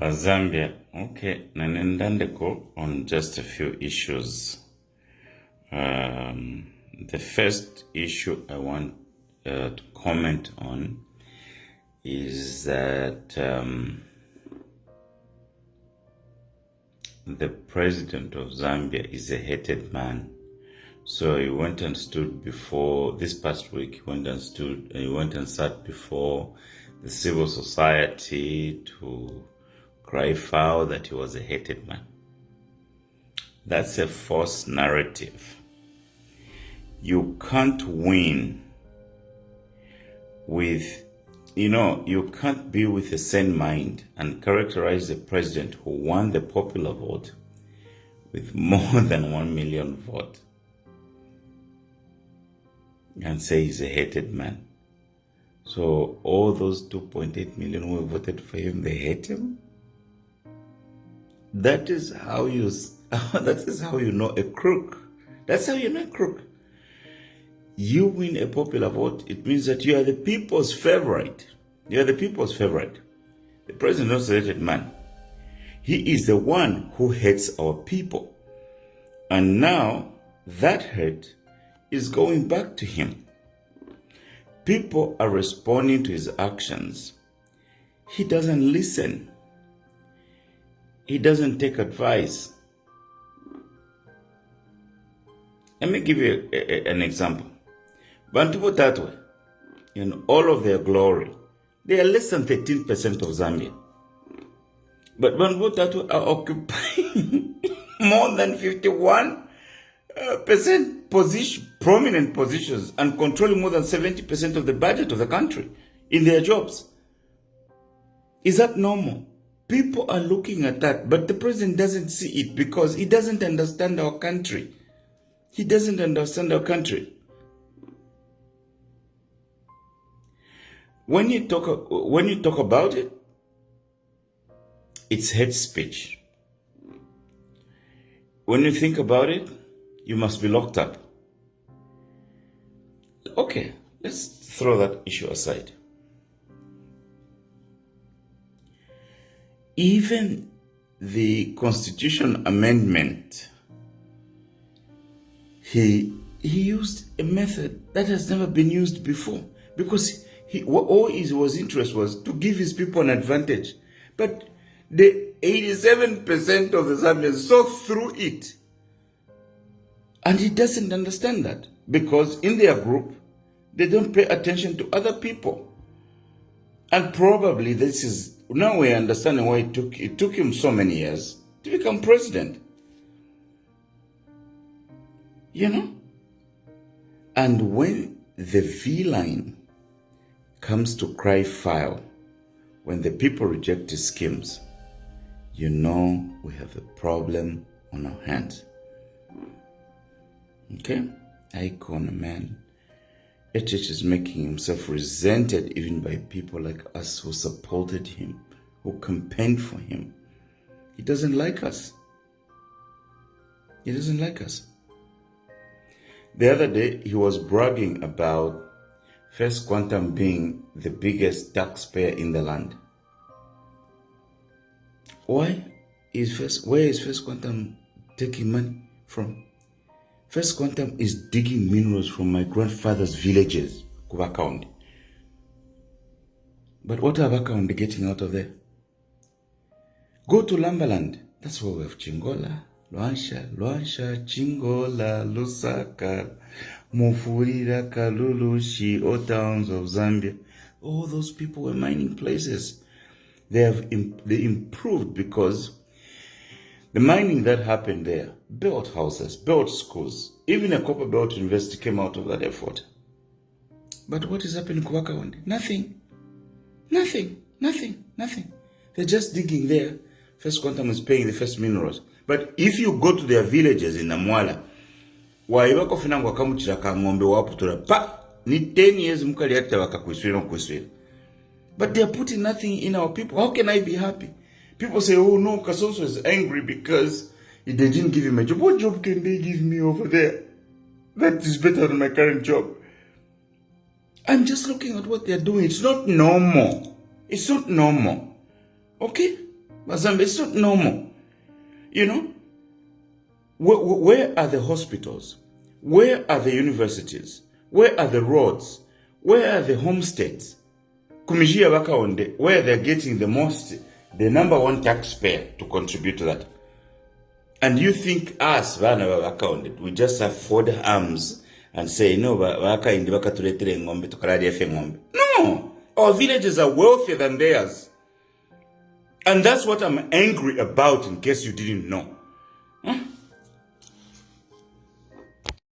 Zambia. Okay, nanendandeko on just a few issues. The first issue I want to comment on is that the president of Zambia is a hated man. So he went and stood before, this past week, he went and sat before the civil society to cry foul that he was a hated man. That's a false narrative. You can't win with, you can't be with a sane mind and characterize the president who won the popular vote with more than 1 million votes and say he's a hated man. So all those 2.8 million who voted for him, they hate him? That is how you know a crook. That's how you know a crook. You win a popular vote, it means that you are the people's favorite. You are the people's favorite. The president is not a hated man. He is the one who hates our people. And now that hate is going back to him. People are responding to his actions. He doesn't listen. He doesn't take advice. Let me give you an example. Bantu Tatwe, in all of their glory, they are less than 13% of Zambia. But Bantu Tatwe are occupying more than 51% prominent positions and controlling more than 70% of the budget of the country in their jobs. Is that normal? People are looking at that, but the president doesn't see it because he doesn't understand our country. He doesn't understand our country. When you talk about it, it's hate speech. When you think about it, you must be locked up. Okay, let's throw that issue aside. Even the Constitution amendment, he used a method that has never been used before because all his interest was to give his people an advantage. But the 87% of the Zambians saw through it. And he doesn't understand that because in their group, they don't pay attention to other people. And probably this is, now we're understanding why it took him so many years to become president. And when the V-line comes to cry foul, when the people reject his schemes, we have a problem on our hands. Okay? Icon, man. HH is making himself resented even by people like us who supported him, who campaigned for him. He doesn't like us. He doesn't like us. The other day, he was bragging about First Quantum being the biggest taxpayer in the land. Where is First Quantum taking money from? First Quantum is digging minerals from my grandfather's villages, Hakainde. But what are Hakainde getting out of there? Go to Lambaland. That's where we have Chingola, Luansha, Chingola, Lusaka, Mufurira, Kalulushi, all towns of Zambia. All those people were mining places. They improved because the mining that happened there built houses, built schools. Even a copper belt university came out of that effort. But what is happening in Hakainde? Nothing. They're just digging there. First Quantum is paying the first minerals. But if you go to their villages in Namwala, waibako finangwa kamuchira ka ngombe waputura pa ni 10 years mukali hata wakakuiswira. But they are putting nothing in our people. How can I be happy? People say, oh no, Kasonso is angry because they didn't give him a job. What job can they give me over there? That is better than my current job. I'm just looking at what they're doing. It's not normal. It's not normal. Okay? But Zambia, it's not normal. You know? Where are the hospitals? Where are the universities? Where are the roads? Where are the homesteads? Kumijia Hakainde, where they're getting the number one taxpayer to contribute to that. And you think us, Vana Hakainde, we just afford arms and say, no, Hakainde bakatuletere ngombe tukalali efe ngombe. No! Our villages are wealthier than theirs. And that's what I'm angry about, in case you didn't know. Huh?